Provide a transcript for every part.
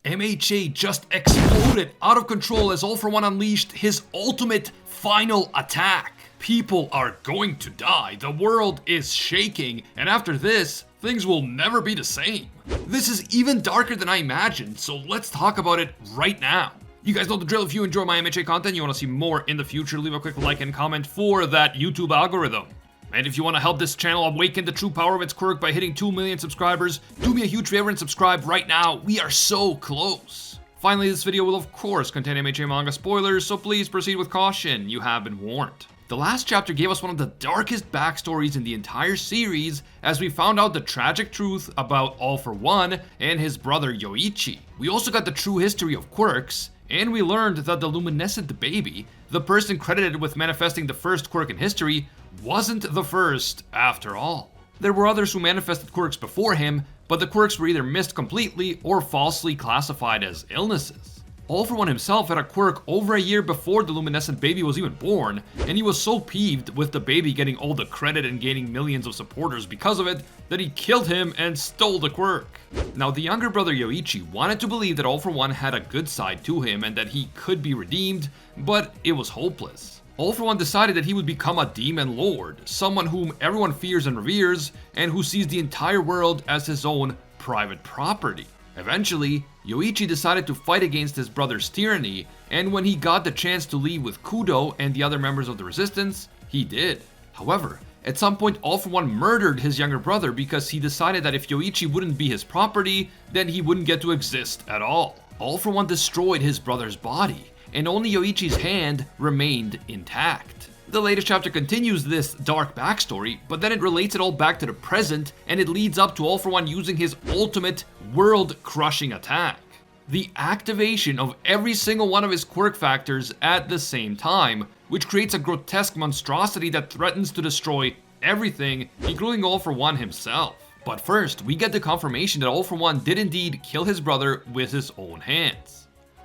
MHA just exploded out of control as All For One unleashed his ultimate final attack. People are going to die, the world is shaking, and after this, things will never be the same. This is even darker than I imagined, so let's talk about it right now. You guys know the drill. If you enjoy my MHA content, you want to see more in the future, leave a quick like and comment for that YouTube algorithm. And if you want to help this channel awaken the true power of its quirk by hitting 2 million subscribers, do me a huge favor and subscribe right now. We are so close. Finally, this video will of course contain MHA manga spoilers, so please proceed with caution. You have been warned. The last chapter gave us one of the darkest backstories in the entire series as we found out the tragic truth about All For One and his brother Yoichi. We also got the true history of quirks, and we learned that the luminescent baby, the person credited with manifesting the first quirk in history, wasn't the first after all. There were others who manifested quirks before him, but the quirks were either missed completely or falsely classified as illnesses. All For One himself had a quirk over a year before the luminescent baby was even born, and he was so peeved with the baby getting all the credit and gaining millions of supporters because of it that he killed him and stole the quirk. Now, the younger brother Yoichi wanted to believe that All For One had a good side to him and that he could be redeemed, but it was hopeless. All For One decided that he would become a demon lord, someone whom everyone fears and reveres, and who sees the entire world as his own private property. Eventually, Yoichi decided to fight against his brother's tyranny, and when he got the chance to leave with Kudo and the other members of the resistance, he did. However, at some point All For One murdered his younger brother because he decided that if Yoichi wouldn't be his property, then he wouldn't get to exist at all. All For One destroyed his brother's body, and only Yoichi's hand remained intact. The latest chapter continues this dark backstory, but then it relates it all back to the present, and it leads up to All For One using his ultimate world-crushing attack. The activation of every single one of his quirk factors at the same time, which creates a grotesque monstrosity that threatens to destroy everything, including All For One himself. But first, we get the confirmation that All For One did indeed kill his brother with his own hands.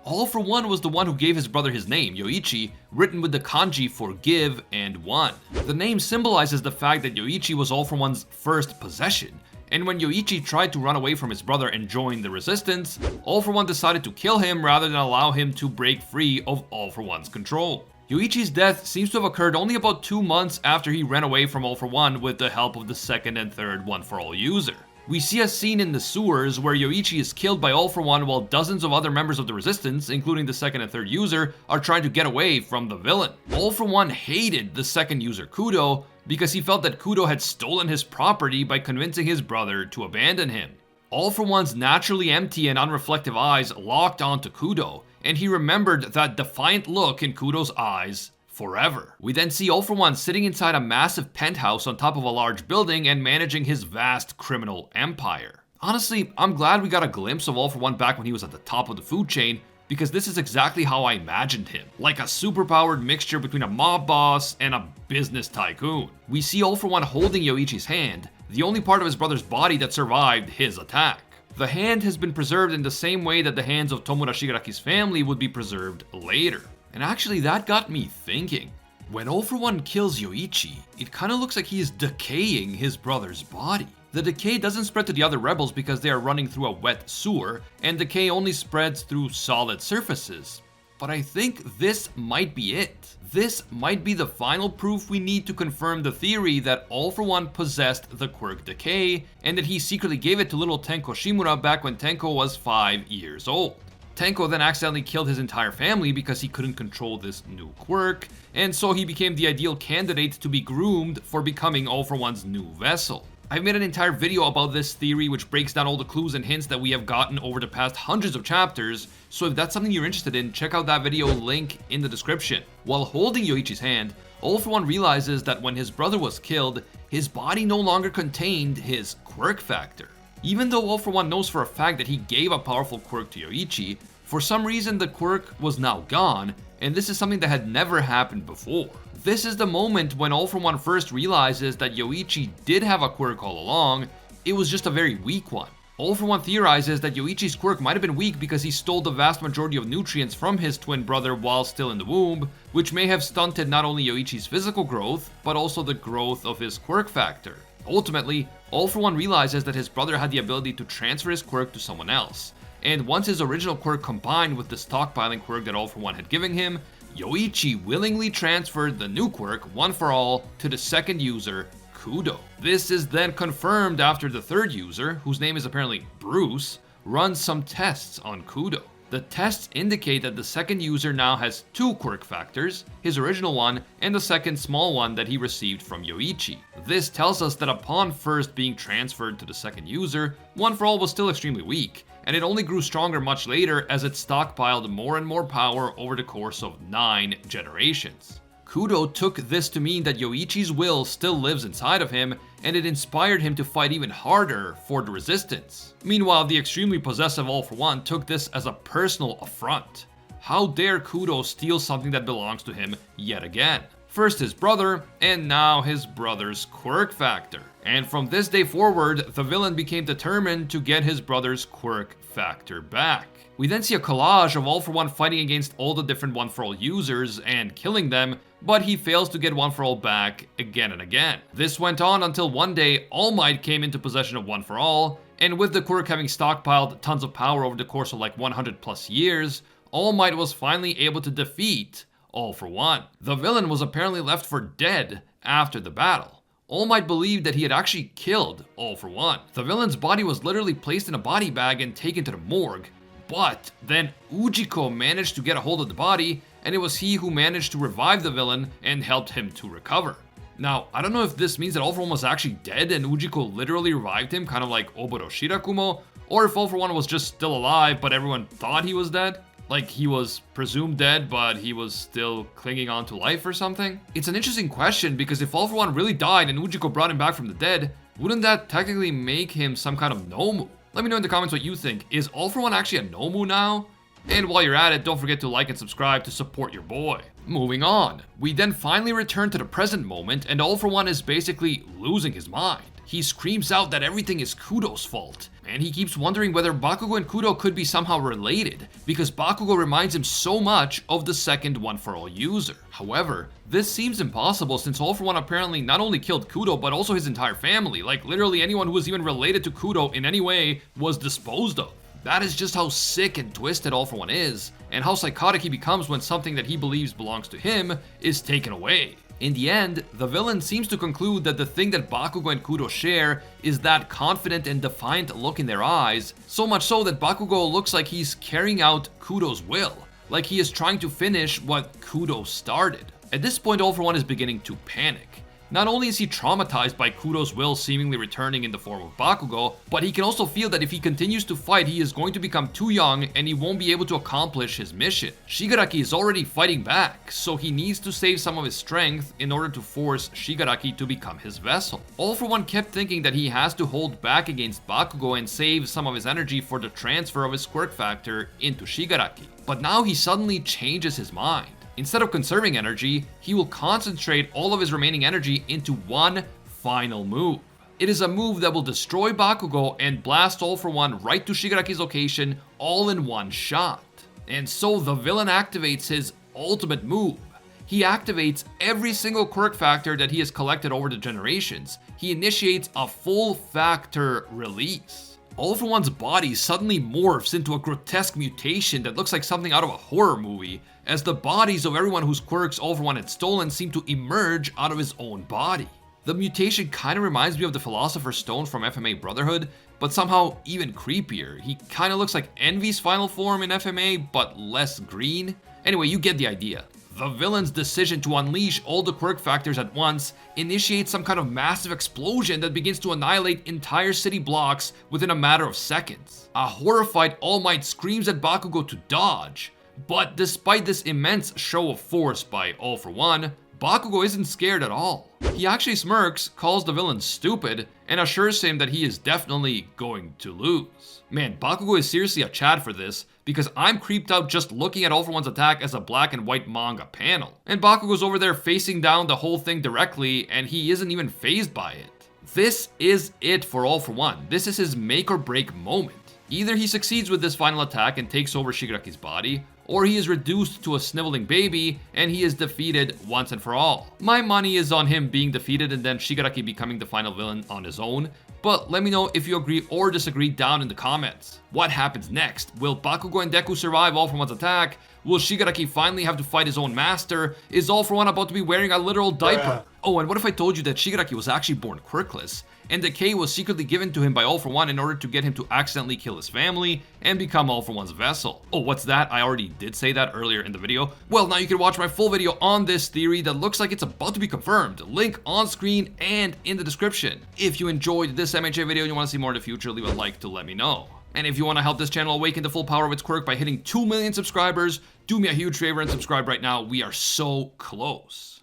All For One was the one who gave his brother his name, Yoichi, written with the kanji for give and one. The name symbolizes the fact that Yoichi was All For One's first possession, and when Yoichi tried to run away from his brother and join the resistance, All For One decided to kill him rather than allow him to break free of All For One's control. Yoichi's death seems to have occurred only about 2 months after he ran away from All For One with the help of the second and third One For All user. We see a scene in the sewers where Yoichi is killed by All For One while dozens of other members of the resistance, including the second and third user, are trying to get away from the villain. All For One hated the second user Kudo because he felt that Kudo had stolen his property by convincing his brother to abandon him. All For One's naturally empty and unreflective eyes locked onto Kudo, and he remembered that defiant look in Kudo's eyes forever. We then see All For One sitting inside a massive penthouse on top of a large building and managing his vast criminal empire. Honestly, I'm glad we got a glimpse of All For One back when he was at the top of the food chain, because this is exactly how I imagined him. Like a superpowered mixture between a mob boss and a business tycoon. We see All For One holding Yoichi's hand, the only part of his brother's body that survived his attack. The hand has been preserved in the same way that the hands of Tomura Shigaraki's family would be preserved later. And actually, that got me thinking. When All For One kills Yoichi, it kinda looks like he is decaying his brother's body. The decay doesn't spread to the other rebels because they are running through a wet sewer, and decay only spreads through solid surfaces. But I think this might be it. This might be the final proof we need to confirm the theory that All For One possessed the quirk Decay, and that he secretly gave it to little Tenko Shimura back when Tenko was 5 years old. Tenko then accidentally killed his entire family because he couldn't control this new quirk, and so he became the ideal candidate to be groomed for becoming All For One's new vessel. I've made an entire video about this theory which breaks down all the clues and hints that we have gotten over the past hundreds of chapters, so if that's something you're interested in, check out that video, link in the description. While holding Yoichi's hand, All For One realizes that when his brother was killed, his body no longer contained his quirk factor. Even though All For One knows for a fact that he gave a powerful quirk to Yoichi, for some reason the quirk was now gone, and this is something that had never happened before. This is the moment when All For One first realizes that Yoichi did have a quirk all along, it was just a very weak one. All For One theorizes that Yoichi's quirk might have been weak because he stole the vast majority of nutrients from his twin brother while still in the womb, which may have stunted not only Yoichi's physical growth, but also the growth of his quirk factor. Ultimately, All For One realizes that his brother had the ability to transfer his quirk to someone else, and once his original quirk combined with the stockpiling quirk that All For One had given him, Yoichi willingly transferred the new quirk, One For All, to the second user, Kudo. This is then confirmed after the third user, whose name is apparently Bruce, runs some tests on Kudo. The tests indicate that the second user now has 2 quirk factors, his original one and the second small one that he received from Yoichi. This tells us that upon first being transferred to the second user, One For All was still extremely weak, and it only grew stronger much later as it stockpiled more and more power over the course of 9 generations. Kudo took this to mean that Yoichi's will still lives inside of him, and it inspired him to fight even harder for the resistance. Meanwhile, the extremely possessive All For One took this as a personal affront. How dare Kudo steal something that belongs to him yet again? First his brother, and now his brother's quirk factor. And from this day forward, the villain became determined to get his brother's quirk factor back. We then see a collage of All For One fighting against all the different One For All users and killing them, but he fails to get One For All back again and again. This went on until one day All Might came into possession of One For All, and with the quirk having stockpiled tons of power over the course of like 100 plus years, All Might was finally able to defeat All For One. The villain was apparently left for dead after the battle. All Might believed that he had actually killed All For One. The villain's body was literally placed in a body bag and taken to the morgue, but then Ujiko managed to get a hold of the body, and it was he who managed to revive the villain and helped him to recover. Now, I don't know if this means that All For One was actually dead and Ujiko literally revived him, kind of like Oboro Shirakumo, or if All For One was just still alive but everyone thought he was dead. Like he was presumed dead, but he was still clinging on to life or something? It's an interesting question because if All For One really died and Ujiko brought him back from the dead, wouldn't that technically make him some kind of Nomu? Let me know in the comments what you think. Is All For One actually a Nomu now? And while you're at it, don't forget to like and subscribe to support your boy. Moving on, we then finally return to the present moment and All For One is basically losing his mind. He screams out that everything is Kudo's fault, and he keeps wondering whether Bakugo and Kudo could be somehow related, because Bakugo reminds him so much of the second One For All user. However, this seems impossible since All For One apparently not only killed Kudo, but also his entire family. Like literally anyone who was even related to Kudo in any way was disposed of. That is just how sick and twisted All For One is, and how psychotic he becomes when something that he believes belongs to him is taken away. In the end, the villain seems to conclude that the thing that Bakugo and Kudo share is that confident and defiant look in their eyes, so much so that Bakugo looks like he's carrying out Kudo's will, like he is trying to finish what Kudo started. At this point, All For One is beginning to panic. Not only is he traumatized by Kudo's will seemingly returning in the form of Bakugo, but he can also feel that if he continues to fight, he is going to become too young and he won't be able to accomplish his mission. Shigaraki is already fighting back, so he needs to save some of his strength in order to force Shigaraki to become his vessel. All For One kept thinking that he has to hold back against Bakugo and save some of his energy for the transfer of his quirk factor into Shigaraki. But now he suddenly changes his mind. Instead of conserving energy, he will concentrate all of his remaining energy into one final move. It is a move that will destroy Bakugo and blast All For One right to Shigaraki's location all in one shot. And so the villain activates his ultimate move. He activates every single quirk factor that he has collected over the generations. He initiates a full factor release. All For One's body suddenly morphs into a grotesque mutation that looks like something out of a horror movie, as the bodies of everyone whose quirks All For One had stolen seem to emerge out of his own body. The mutation kinda reminds me of the Philosopher's Stone from FMA Brotherhood, but somehow even creepier. He kinda looks like Envy's final form in FMA, but less green. Anyway, you get the idea. The villain's decision to unleash all the quirk factors at once initiates some kind of massive explosion that begins to annihilate entire city blocks within a matter of seconds. A horrified All Might screams at Bakugo to dodge, but despite this immense show of force by All For One, Bakugo isn't scared at all. He actually smirks, calls the villain stupid, and assures him that he is definitely going to lose. Man, Bakugo is seriously a Chad for this, because I'm creeped out just looking at All For One's attack as a black and white manga panel. And Bakugo's over there facing down the whole thing directly, and he isn't even fazed by it. This is it for All For One. This is his make or break moment. Either he succeeds with this final attack and takes over Shigaraki's body, or he is reduced to a sniveling baby and he is defeated once and for all. My money is on him being defeated and then Shigaraki becoming the final villain on his own, but let me know if you agree or disagree down in the comments. What happens next? Will Bakugo and Deku survive All For One's attack? Will Shigaraki finally have to fight his own master? Is All For One about to be wearing a literal diaper? Oh, and what if I told you that Shigaraki was actually born quirkless, and Decay was secretly given to him by All For One in order to get him to accidentally kill his family and become All For One's vessel? Oh, what's that? I already did say that earlier in the video. Well, now you can watch my full video on this theory that looks like it's about to be confirmed. Link on screen and in the description. If you enjoyed this MHA video and you want to see more in the future, leave a like to let me know. And if you want to help this channel awaken the full power of its quirk by hitting 2 million subscribers, do me a huge favor and subscribe right now. We are so close.